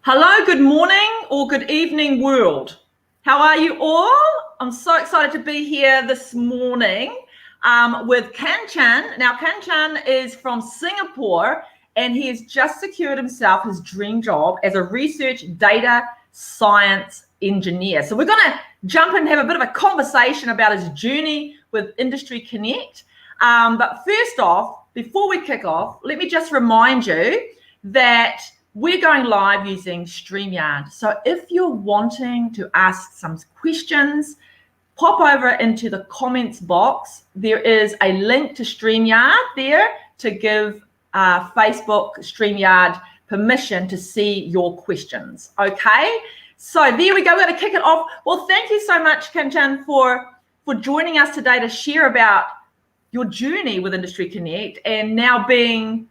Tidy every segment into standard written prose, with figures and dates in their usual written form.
Hello, good morning or good evening, world. How are you all? I'm so excited to be here this morning with Kanchan. Now, Kanchan is from Singapore and he has just secured himself his dream job as a research data science engineer. So we're going to jump in and have a bit of a conversation about his journey with Industry Connect. But first off, before we kick off, let me just remind you that we're going live using StreamYard. So if you're wanting to ask some questions, pop over into the comments box. There is a link to StreamYard there to give Facebook StreamYard permission to see your questions. Okay, so there we go. We're going to kick it off. Well, thank you so much, Kanchan, for joining us today to share about your journey with Industry Connect and now being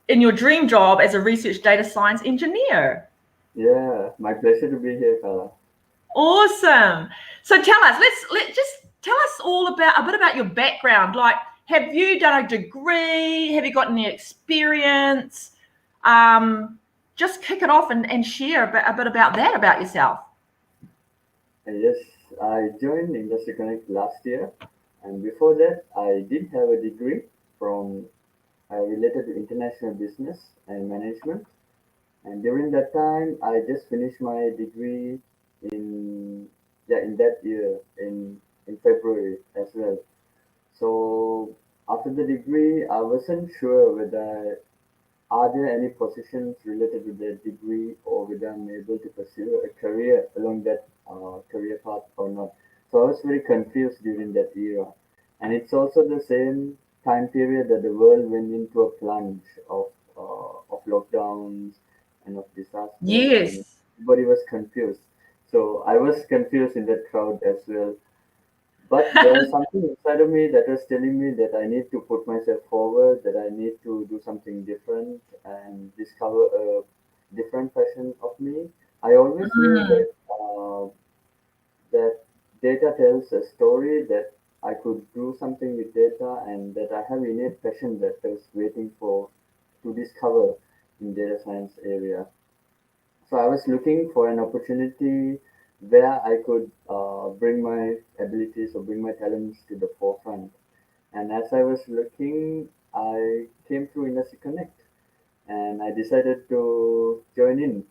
in your dream job as a research data science engineer. Yeah, my pleasure to be here, Karla. Awesome. So tell us, let's just tell us all about a bit about your background. Like, have you done a degree? Have you got any experience? Just kick it off and share a bit about that about yourself. Yes, I joined Industry Connect last year, and before that, I did have a degree from related to international business and management. And during that time, I just finished my degree in in that year in February as well. So after the degree, I wasn't sure whether are there any positions related to that degree or whether I'm able to pursue a career along that career path or not. So I was very confused during that era. And it's also the same time period that the world went into a plunge of lockdowns and of disasters, and Yes. everybody was confused. So I was confused in that crowd as well. But there was something inside of me that was telling me that I need to put myself forward, that I need to do something different and discover a different passion of me. I always knew Mm. that data tells a story, that I could do something with data, and that I have innate passion that I was waiting for to discover in data science area. So I was looking for an opportunity where I could bring my abilities or bring my talents to the forefront. And as I was looking, I came through Industry Connect, and I decided to join in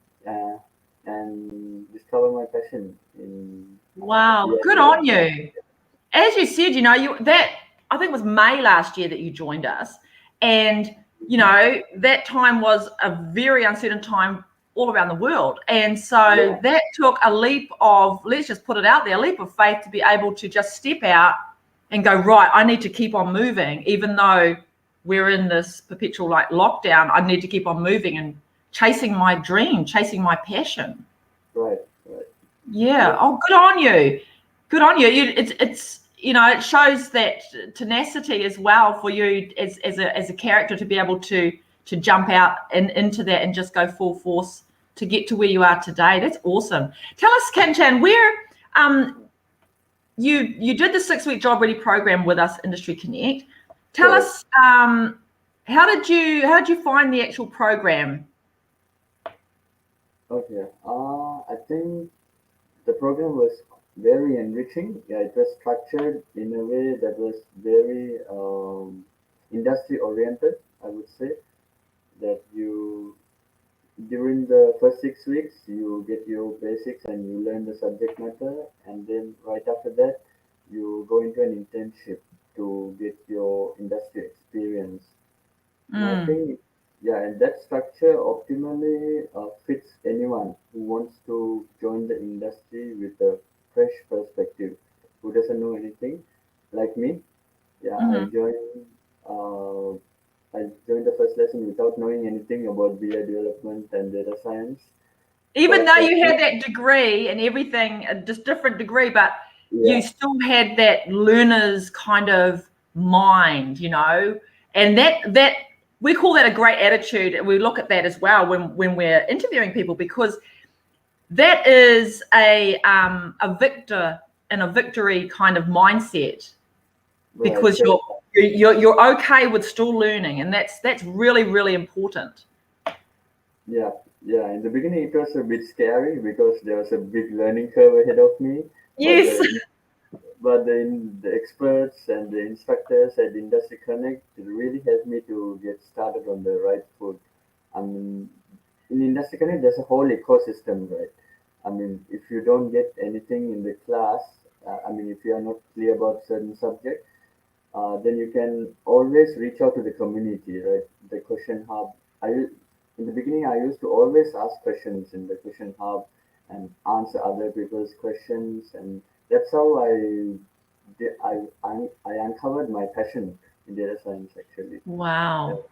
and discover my passion in Wow. BI Good on development. you. As you said, I think it was May last year that you joined us, and that time was a very uncertain time all around the world, and so Yeah, that took a leap of, let's just put it out there, a leap of faith to be able to just step out and go, right, I need to keep on moving, even though we're in this perpetual like lockdown. I need to keep on moving and chasing my dream, chasing my passion. right, right. Yeah. Yes, Oh, good on you. Good on you. It's it shows that tenacity as well for you as a character to be able to jump out and into that and just go full force to get to where you are today. That's awesome. Tell us, Kanchan, where you did the 6-week job ready program with us, Industry Connect. Tell correct. us how did you find the actual program? Okay. I think the program was very enriching. Yeah, it was structured in a way that was very industry oriented. I would say that you during the first 6 weeks you get your basics and you learn the subject matter, and then right after that you go into an internship to get your industry experience. And I Mm. think, yeah, and that structure optimally fits anyone who wants to join the industry with a fresh perspective, who doesn't know anything, like me. Yeah, Mhm. Uh, I joined the first lesson without knowing anything about BI development and data science. Even But though you had that degree and everything, a just different degree, but you yeah, still had that learner's kind of mind, and that we call that a great attitude. And we look at that as well when we're interviewing people, because that is a victor and a victory kind of mindset, right, because correct. you're okay with still learning, and that's really, really important. Yeah, Yeah, in the beginning it was a bit scary because there was a big learning curve ahead of me. But Yes. the experts and the instructors at Industry Connect really helped me to get started on the right foot. I mean, in Industry Connect, there's a whole ecosystem, right? I mean, if you don't get anything in the class, I mean, if you are not clear about certain subject, then you can always reach out to the community, right? The question hub. In the beginning, I used to always ask questions in the question hub and answer other people's questions, and that's how I uncovered my passion in data science actually. Yeah. Wow.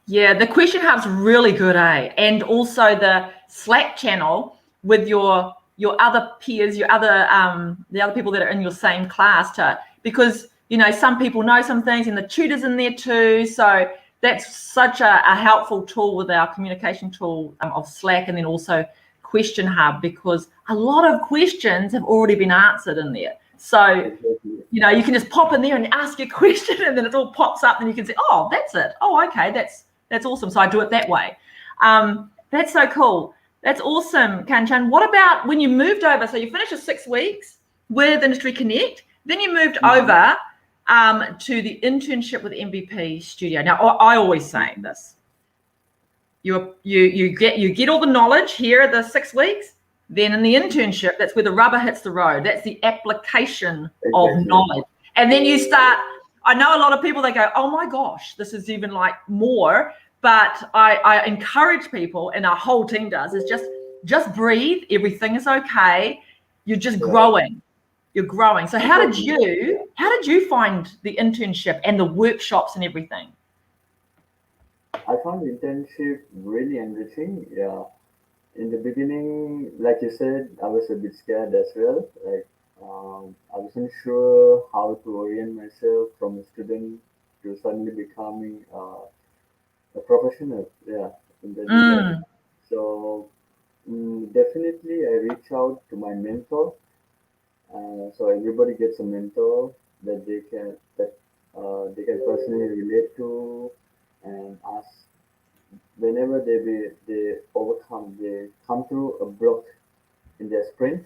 Yeah, the question hub's really good, eh? And also the Slack channel with your other peers, your other the other people that are in your same class to, because some people know some things and the tutors in there too. So that's such a helpful tool with our communication tool of Slack, and then also question hub, because a lot of questions have already been answered in there. So Exactly. you can just pop in there and ask your question, and then it all pops up, and you can say, oh, that's it. Oh, okay, that's awesome. So I do it that way. That's so cool. That's awesome, Kanchan. What about when you moved over? So you finished your 6 weeks with Industry Connect, then you moved Mhm. over to the internship with MVP Studio. Now, I always say this: you get all the knowledge here the 6 weeks. Then in the internship, that's where the rubber hits the road. That's the application of Exactly. knowledge. And then you start, I know a lot of people, they go, oh my gosh, this is even like more. But I encourage people, and our whole team does, is just breathe. Everything is okay. You're just Right. growing. You're growing. So Exactly. how did you find the internship and the workshops and everything? I found internship really enriching. Yeah. In the beginning, like you said, I was a bit scared as well. Like, I wasn't sure how to orient myself from a student to suddenly becoming a professional. Yeah, in the design. Mm, So definitely, I reach out to my mentor. So everybody gets a mentor that they can personally relate to and ask whenever they come through a block in their sprint.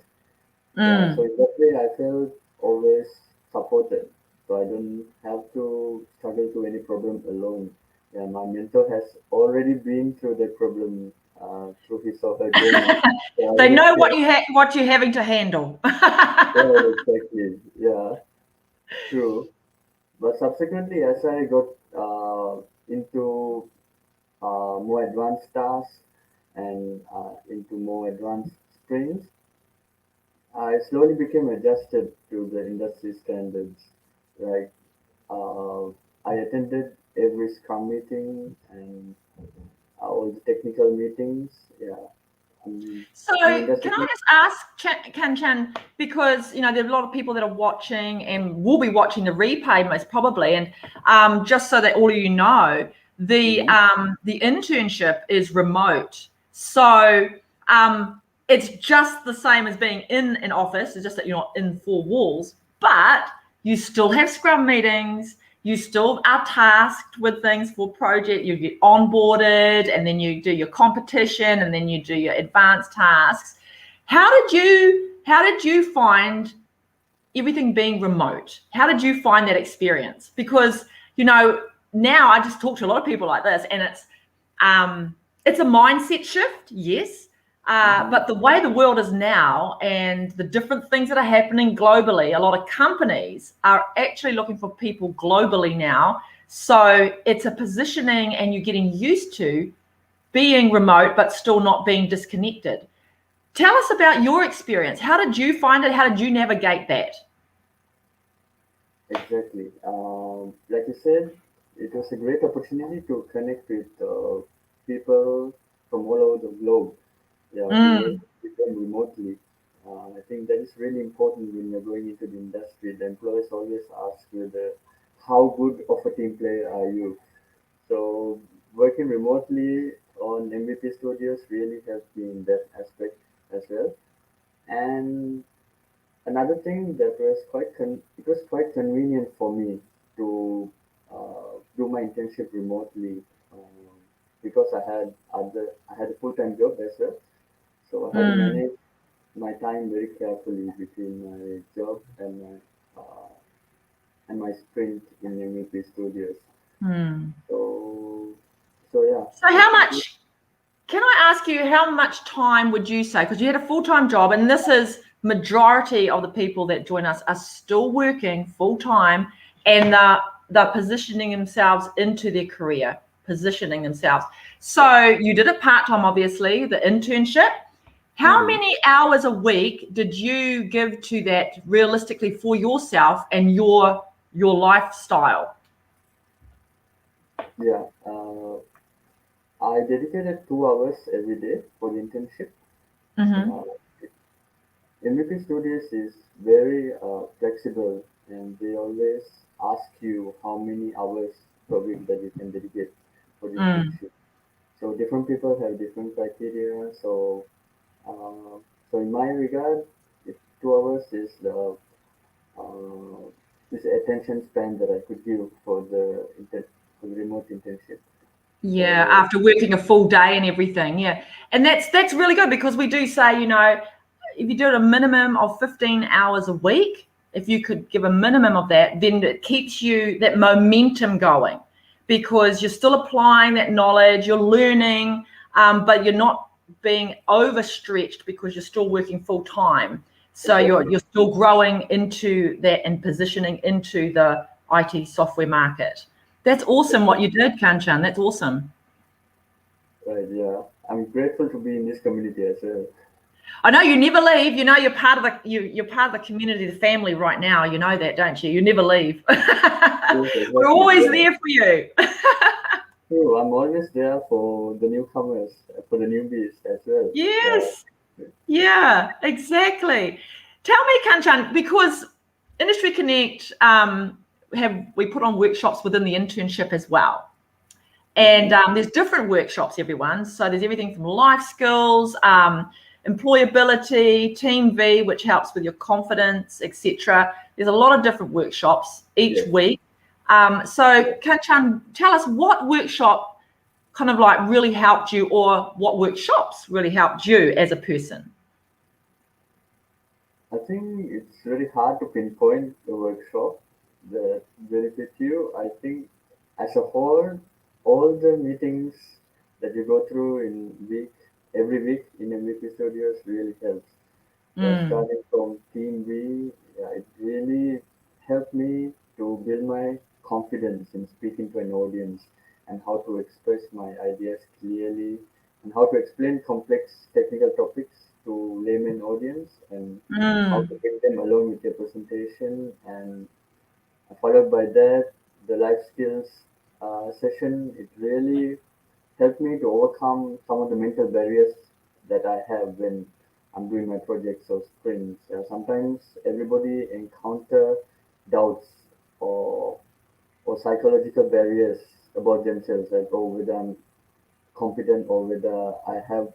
Yeah, so mm. in that way, I felt always supported. So I don't have to struggle to any problem alone. Yeah, my mentor has already been through that problem through his or her journey. So I They know understand. what you're having to handle. Yeah, exactly. Yeah, true. But subsequently, as I got into more advanced tasks and into more advanced sprints, I slowly became adjusted to the industry standards. Like I attended every Scrum meeting and all the technical meetings. Yeah, So in industry. can I just ask, Kanchan, because there's a lot of people that are watching and will be watching the replay most probably, and just so that all of you know, Mhm. the internship is remote. So it's just the same as being in an office. It's just that you're not in four walls, but you still have Scrum meetings. You still are tasked with things for project. You get onboarded, and then you do your competition, and then you do your advanced tasks. How did you find everything being remote? How did you find that experience? Because now I just talk to a lot of people like this, and it's a mindset shift, yes. Mhm. But the way the world is now and the different things that are happening globally, a lot of companies are actually looking for people globally now. So it's a positioning, and you're getting used to being remote, but still not being disconnected. Tell us about your experience. How did you find it? How did you navigate that? Exactly. Like you said, it was a great opportunity to connect with people from all over the globe. Yeah, who work Mm. with them remotely. I think that is really important when you're going into the industry. The employers always ask you how good of a team player are you. So working remotely on MVP Studios really helped me in that aspect as well. And another thing that was it was quite convenient for me to do my internship remotely. Um, because I had a full-time job as well, so I had to manage my time very carefully between my job and my sprint in MVP Studios. So yeah. So how much, can I ask you, how much time would you say, because you had a full-time job, and this is majority of the people that join us are still working full-time, and they're positioning themselves into their career, positioning themselves. So you did it part-time, obviously, the internship. How many hours a week did you give to that realistically for yourself and your lifestyle? Yeah, I dedicated 2 hours every day for the internship. Uh, MVP Studios is very flexible, and they always ask you how many hours per week that you can dedicate for the internship. So different people have different criteria. Uh, so in my regard, if 2 hours uh, is the attention span that I could give for the remote internship. Yeah, So after working a full day and everything. Yeah. And that's really good, because we do say, if you do a minimum of 15 hours a week, if you could give a minimum of that, then it keeps you that momentum going, because you're still applying that knowledge, you're learning, but you're not being overstretched because you're still working full time. So you're still growing into that and positioning into the IT software market. That's awesome what you did, Kanchan. That's awesome. right, yeah, I'm grateful to be in this community as well. I know you never leave. You're part of you're part of the community, the family right now. You know that, don't you? You never leave. Yes, We're exactly. always Yeah. there for you. True, I'm always there for the newcomers, for the newbies as well. Yes. Yeah, exactly. Tell me, Kanchan, because Industry Connect we put on workshops within the internship as well. And there's different workshops, everyone. So there's everything from life skills, employability, Team V, which helps with your confidence, etc. There's a lot of different workshops each week. So Kanchan, tell us what workshop kind of like really helped you, or what workshops really helped you as a person. I think it's very hard to pinpoint the workshop that benefit you. I think as a whole, all the meetings that you go through every week in MVP Studios really helps. Starting from Team V, yeah, it really helped me to build my confidence in speaking to an audience and how to express my ideas clearly and how to explain complex technical topics to layman audience and how to bring them along with your presentation. And followed by that, the life skills session, it really helped me to overcome some of the mental barriers that I have when I'm doing my projects or sprints. Sometimes everybody encounter doubts or psychological barriers about themselves, like whether I'm competent or whether I have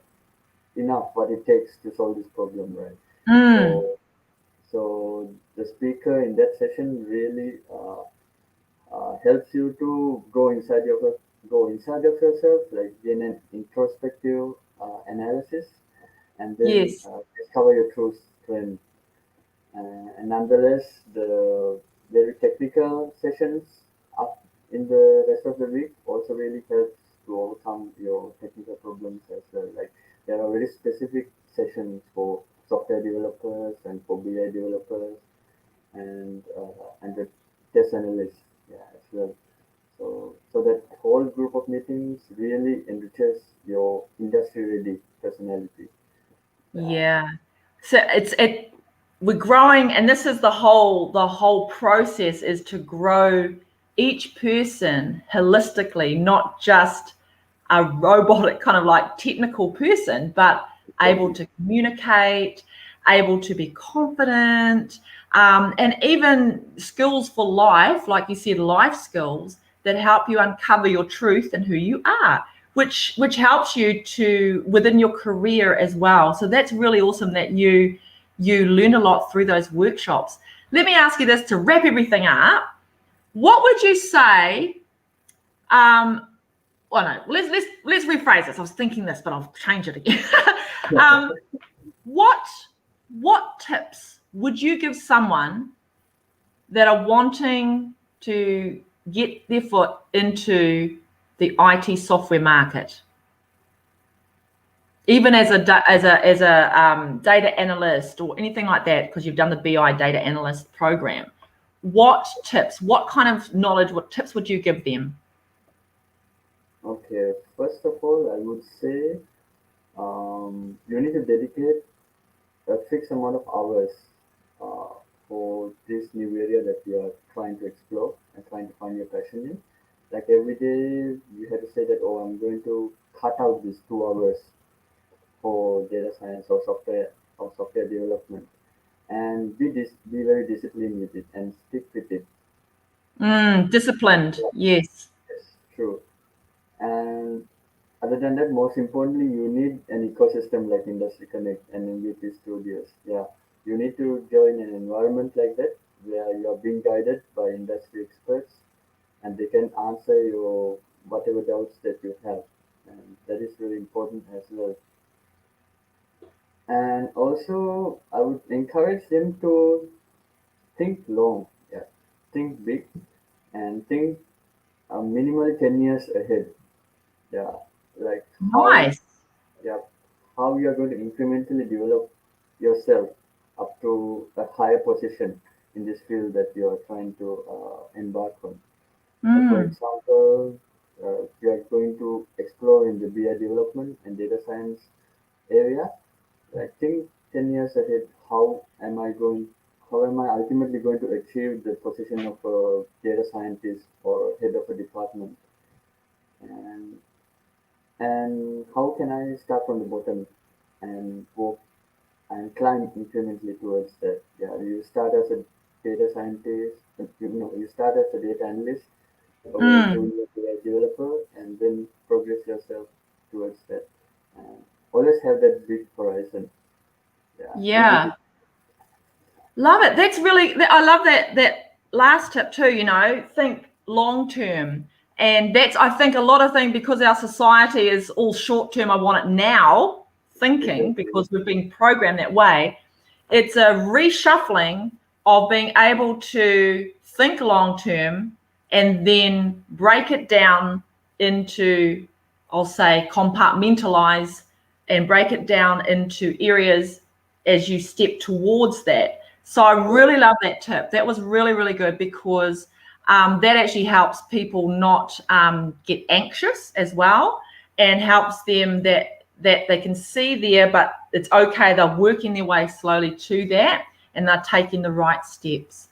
enough what it takes to solve this problem, right? So so the speaker in that session really helps you to go inside of yourself, like gain an introspective analysis, and then Yes. discover your true strength. And nonetheless, the very technical sessions up in the rest of the week also really helps to overcome your technical problems as well. Like there are very specific sessions for software developers and for BI developers and the test analysts, yeah, as well. So that whole group of meetings really enriches your industry ready personality. Yeah. So we're growing, and this is the whole process is to grow each person holistically, not just a robotic kind of like technical person, but able to communicate, able to be confident, and even skills for life, like you said, life skills that help you uncover your truth and who you are, which helps you to within your career as well. So that's really awesome that you learn a lot through those workshops. Let me ask you this to wrap everything up. What would you say well, no, let's rephrase this. I was thinking this, but I'll change it again. What tips would you give someone that are wanting to get their foot into the IT software market, even as a data analyst or anything like that, because you've done the BI data analyst program? What tips, what kind of knowledge, what tips would you give them? Okay, first of all, I would say you need to dedicate a fixed amount of hours uh, for this new area that you are trying to explore and trying to find your passion in. Like every day, you have to say that, oh, I'm going to cut out these 2 hours for data science or software development, and be very disciplined with it and stick with it. Disciplined, Yeah, yes. yes, true. And other than that, most importantly, you need an ecosystem like Industry Connect and MVP Studios. Yeah, you need to join an environment like that where you are being guided by industry experts and they can answer your whatever doubts that you have. And that is very important as well. And also, I would encourage them to think long, yeah, think big, and think minimally 10 years ahead. Yeah, like how Nice. yeah, how you are going to incrementally develop yourself up to a higher position in this field that you are trying to embark on. Like for Mm, example, if you are going to explore in the BI development and data science area, I think 10 years ahead, how am I ultimately going to achieve the position of a data scientist or head of a department? And how can I start from the bottom and work and climb incrementally towards that? Yeah, you start as a data scientist, you start as a data analyst or a mm, junior AI developer, and then progress yourself towards that. And always have that big horizon. Yeah, yeah. Love it. That's really, I love that last tip too, think long term. And that's, I think, a lot of things, because our society is all short term, I want it now thinking, exactly. because we've been programmed that way. It's a reshuffling of being able to think long term and then break it down into, I'll say, compartmentalize and break it down into areas as you step towards that. So I really love that tip. That was really, really good, because that actually helps people not get anxious as well, and helps them that they can see there, but it's okay. They're working their way slowly to that, and they're taking the right steps.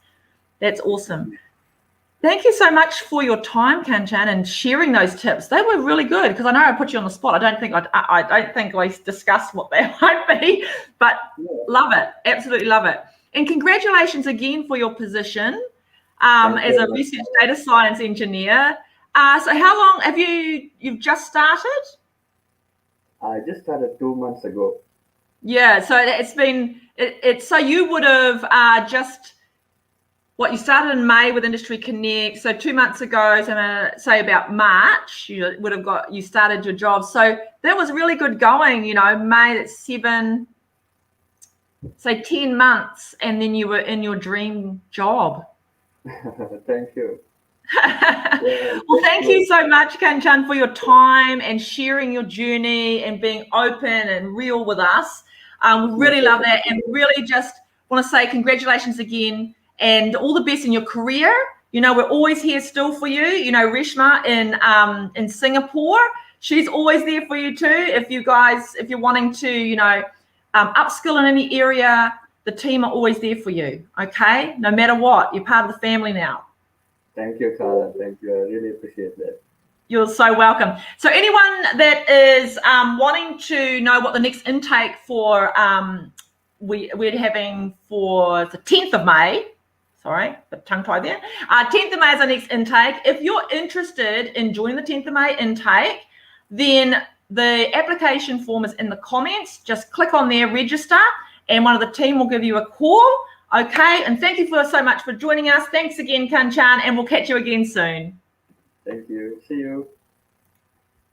That's awesome. Thank you so much for your time, Kanchan, and sharing those tips. They were really good, because I know I put you on the spot. I don't think I discussed what they might be, but Yeah, love it. Absolutely love it. And congratulations again for your position thank you as very a much. research data science engineer. So how long have you've just started? I just started 2 months ago. Yeah, so it's been so you would have just what you started in May with Industry Connect. So 2 months ago, so I'm gonna say about March, you would have you started your job. So that was really good going. May, that's 7, say 10 months, and then you were in your dream job. Thank you. Yeah, it Well, just thank flows. you so much, Kanchan, for your time and sharing your journey and being open and real with us. We It's my really love pleasure to that, be and here. really just want to say congratulations again and all the best in your career. We're always here still for you. Reshma in Singapore, she's always there for you too. If you're wanting to, upskill in any area, the team are always there for you. Okay, no matter what, you're part of the family now. Thank you, Karla. Thank you. I really appreciate that. You're so welcome. So anyone that is wanting to know what the next intake for we're having for the 10th of May, sorry, but tongue tied there. 10th of May is our next intake. If you're interested in joining the 10th of May intake, then the application form is in the comments. Just click on there, register, and one of the team will give you a call. Okay, and thank you so much for joining us. Thanks again, Kanchan, and we'll catch you again soon. Thank you. See you.